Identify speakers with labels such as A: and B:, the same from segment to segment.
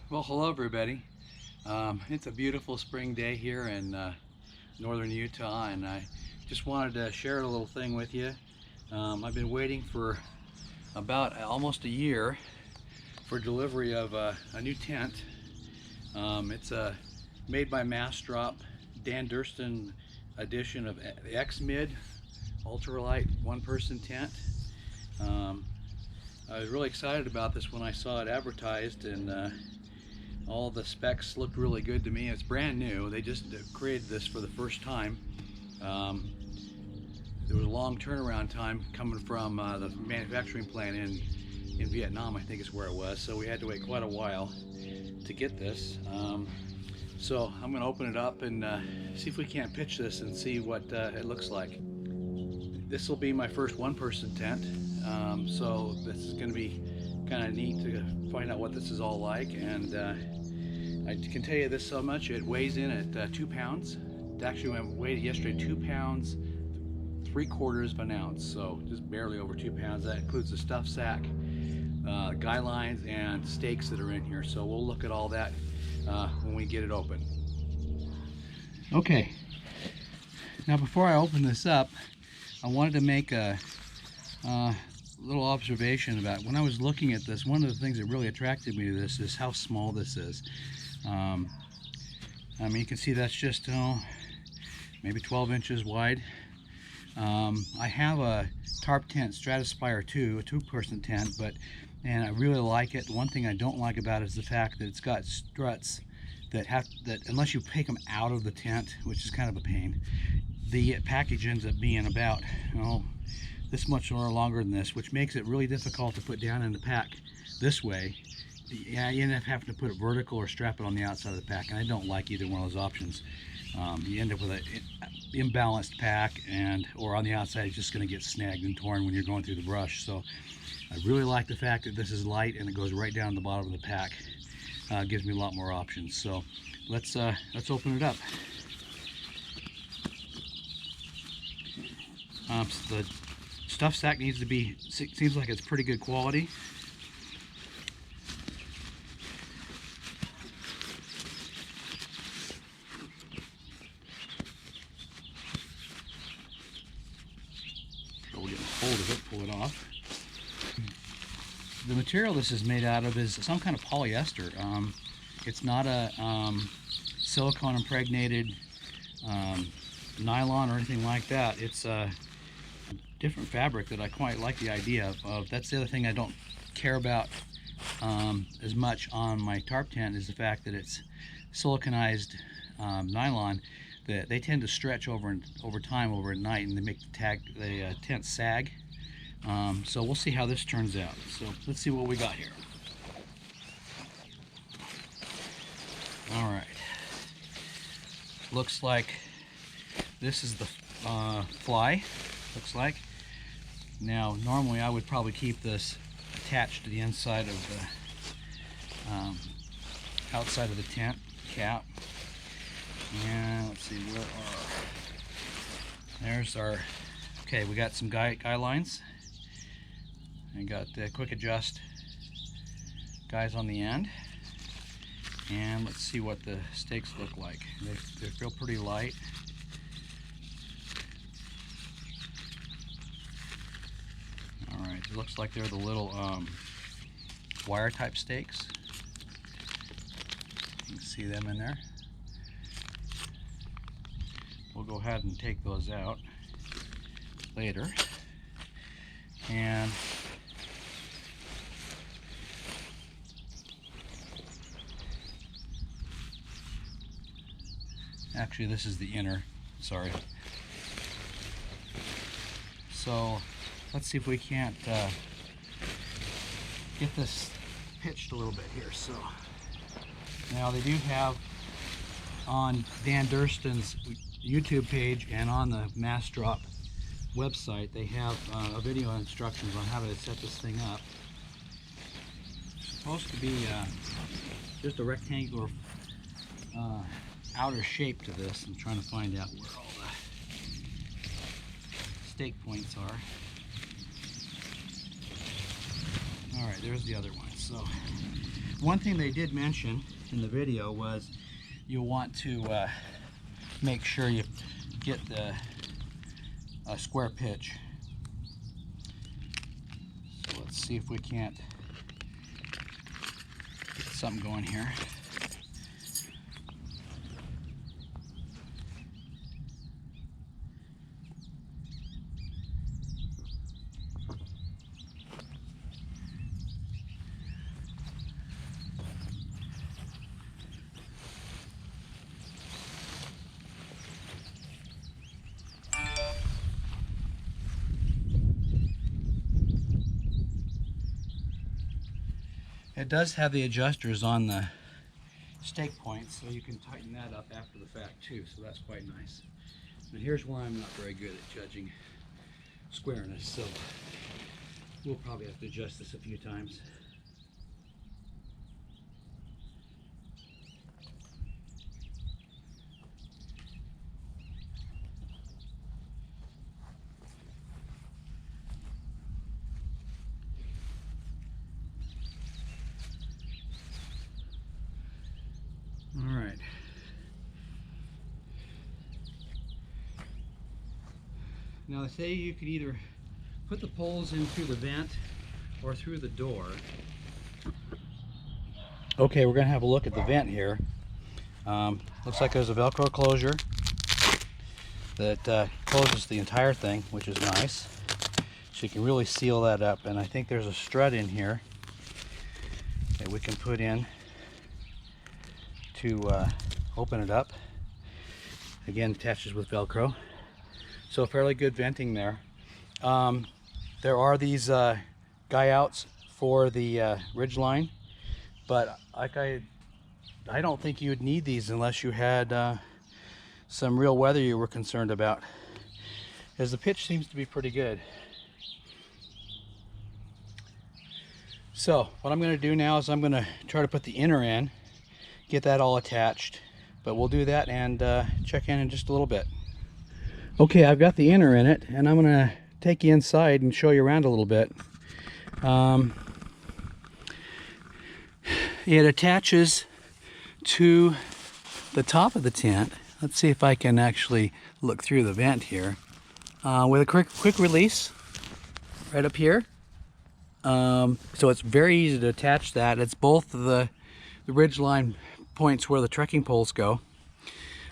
A: Well, hello everybody. It's a beautiful spring day here in northern Utah, and I just wanted to share a little thing with you. I've been waiting for about almost a year for delivery of a new tent. It's made by Massdrop Dan Durston edition of the X-Mid ultralight one-person tent. Um, I was really excited about this when I saw it advertised, and all the specs looked really good to me. It's brand new. They just created this for the first time. Um, there was a long turnaround time coming from the manufacturing plant in Vietnam, I think is where it was. So we had to wait quite a while to get this. So I'm going to open it up and see if we can't pitch this and see what it looks like. This will be my first one-person tent, so this is going to be kind of neat to find out what this is all like. And I can tell you this so much: it weighs in at 2 pounds. It actually weighed yesterday 2 pounds 3/4 of an ounce, so just barely over 2 pounds. That includes the stuff sack, guy lines, and stakes that are in here. So we'll look at all that when we get it open. Okay, now before I open this up, I wanted to make a little observation about when I was looking at this. One of the things that really attracted me to this is how small this is. I mean, you can see that's just maybe 12 inches wide. I have a tarp tent, Stratospire 2, a two-person tent, and I really like it. The one thing I don't like about it is the fact that it's got struts that unless you take them out of the tent, which is kind of a pain, the package ends up being about this much or longer than this, which makes it really difficult to put down in the pack this way. Yeah, you end up having to put it vertical or strap it on the outside of the pack, and I don't like either one of those options. You end up with an imbalanced pack, or on the outside it's just going to get snagged and torn when you're going through the brush. So I really like the fact that this is light and it goes right down the bottom of the pack. Gives me a lot more options. So let's open it up. So the stuff sack needs to be, seems like it's pretty good quality. So we'll get a hold of it, pull it off. The material this is made out of is some kind of polyester. It's not a silicone impregnated nylon or anything like that. It's a different fabric that I quite like the idea of. That's the other thing I don't care about as much on my tarp tent, is the fact that it's siliconized nylon. That they tend to stretch over time, over at night, and they make the tent sag. So we'll see how this turns out. So let's see what we got here. All right. Looks like this is the fly. Looks like. Now, normally I would probably keep this attached to the inside of the outside of the tent cap. And let's see, where there's our, okay, we got some guy lines. I got the quick adjust guys on the end. And let's see what the stakes look like. They feel pretty light. Alright, it looks like they're the little wire type stakes. You can see them in there. We'll go ahead and take those out later. And actually, this is the inner, sorry. So let's see if we can't get this pitched a little bit here. So now they do have on Dan Durston's YouTube page and on the Massdrop website, they have a video instructions on how to set this thing up. It's supposed to be just a rectangular outer shape to this. I'm trying to find out where all the stake points are. Alright, there's the other one. So One thing they did mention in the video was you'll want to make sure you get the square pitch. So let's see if we can't get something going here. It does have the adjusters on the stake points, so you can tighten that up after the fact too, so that's quite nice. And here's where I'm not very good at judging squareness, so we'll probably have to adjust this a few times. All right. Now they say you could either put the poles in through the vent or through the door. Okay, we're gonna have a look at the vent here. Looks like there's a Velcro closure that closes the entire thing, which is nice. So you can really seal that up. And I think there's a strut in here that we can put in to open it up. Again, attaches with Velcro. So fairly good venting there. There are these guy outs for the ridge line, but I don't think you would need these unless you had some real weather you were concerned about, as the pitch seems to be pretty good. So what I'm going to do now is I'm going to try to put the inner in, get that all attached, but we'll do that and check in just a little bit. Okay, I've got the inner in it, and I'm going to take you inside and show you around a little bit. It attaches to the top of the tent. Let's see if I can actually look through the vent here. With a quick release right up here. So it's very easy to attach that. It's both the ridge line points where the trekking poles go.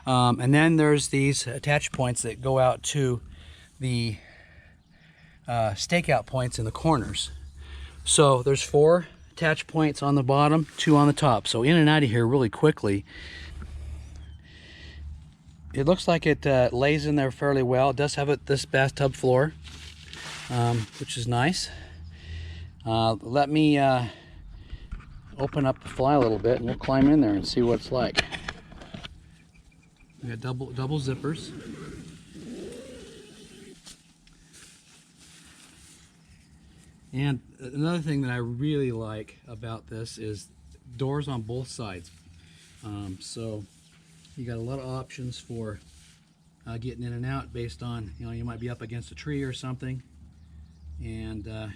A: And then there's these attach points that go out to the stakeout points in the corners. So there's 4 attach points on the bottom, 2 on the top. So in and out of here really quickly. It looks like it lays in there fairly well. It does have this bathtub floor, which is nice. Let me open up the fly a little bit and we'll climb in there and see what it's like. We got double zippers. And another thing that I really like about this is doors on both sides. So you got a lot of options for getting in and out based on, you might be up against a tree or something, and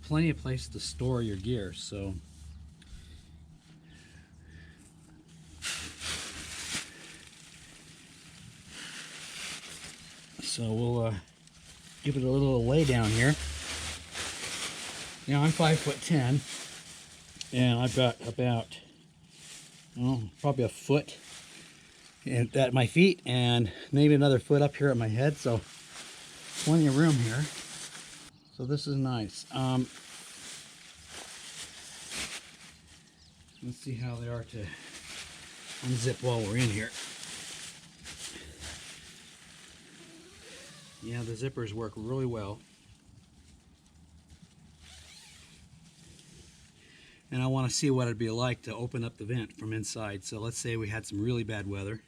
A: plenty of place to store your gear. So we'll give it a little lay down here. Now I'm 5'10", and I've got about probably a foot at my feet and maybe another foot up here at my head, so plenty of room here. So this is nice. Let's see how they are to unzip while we're in here. Yeah, the zippers work really well. And I want to see what it'd be like to open up the vent from inside. So let's say we had some really bad weather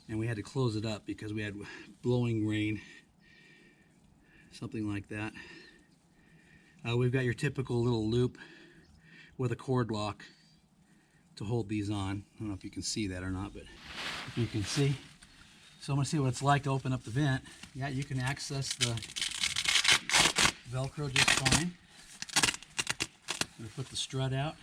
A: and we had to close it up because we had blowing rain, something like that. We've got your typical little loop with a cord lock to hold these on. I don't know if you can see that or not, but if you can see. So I'm going to see what it's like to open up the vent. Yeah, you can access the Velcro just fine. I'm going to put the strut out.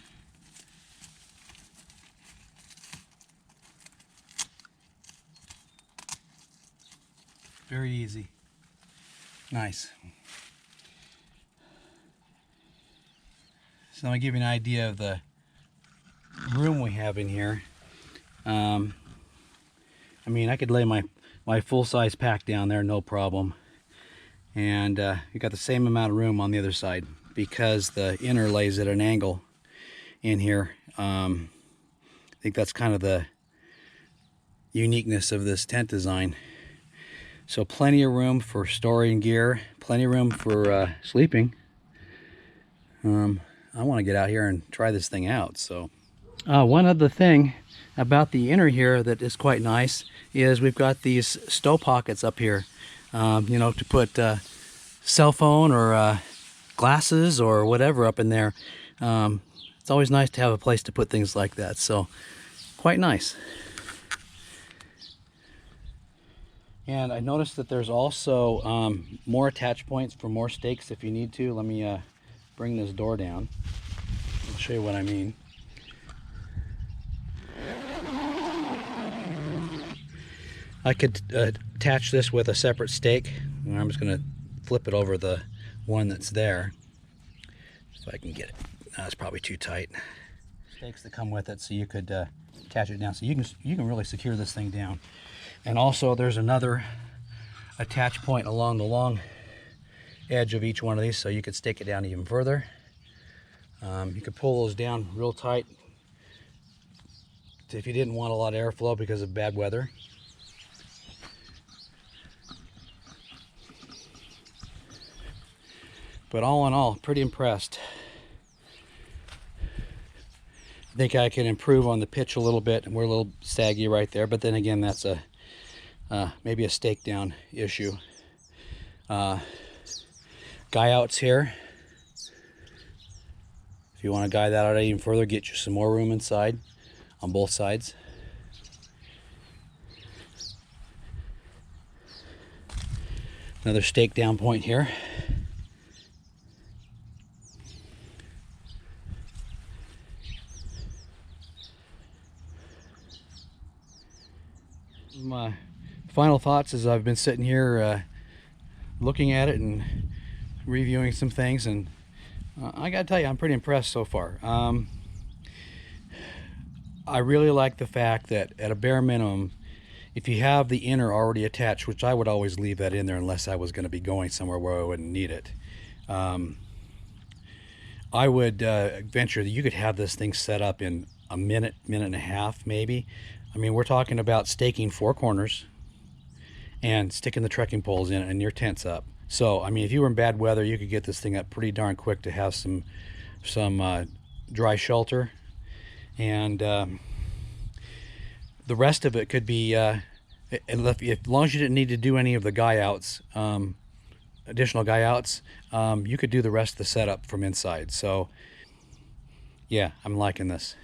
A: Very easy. Nice. So let me give you an idea of the room we have in here. I mean, I could lay my full-size pack down there, no problem. And you got the same amount of room on the other side because the inner lays at an angle in here. I think that's kind of the uniqueness of this tent design. So plenty of room for storing gear, plenty of room for sleeping. I want to get out here and try this thing out. So one other thing about the inner here that is quite nice is we've got these stow pockets up here, you know, to put cell phone or glasses or whatever up in there. It's always nice to have a place to put things like that, so quite nice. And I noticed that there's also more attach points for more stakes if you need to. Let me bring this door down. I'll show you what I mean. I could attach this with a separate stake. And I'm just going to flip it over the one that's there. If I can get it. It's probably too tight. Stakes that come with it, so you could attach it down. So you can really secure this thing down. And also there's another attach point along the long edge of each one of these, so you could stake it down even further. You could pull those down real tight if you didn't want a lot of airflow because of bad weather. But all in all, pretty impressed. I think I can improve on the pitch a little bit, and we're a little saggy right there, but then again, that's a maybe a stake down issue. Guy outs here. If you want to guy that out even further, get you some more room inside on both sides. Another stake down point here. My final thoughts as I've been sitting here looking at it and reviewing some things, and I gotta tell you, I'm pretty impressed so far. I really like the fact that at a bare minimum, if you have the inner already attached, which I would always leave that in there unless I was going to be going somewhere where I wouldn't need it, I would venture that you could have this thing set up in a minute, minute and a half maybe. I mean, we're talking about staking 4 corners and sticking the trekking poles in and your tent's up. So, I mean, if you were in bad weather, you could get this thing up pretty darn quick to have some dry shelter. And the rest of it could be, as long as you didn't need to do any of the guy outs, additional guy outs, you could do the rest of the setup from inside. So, yeah, I'm liking this.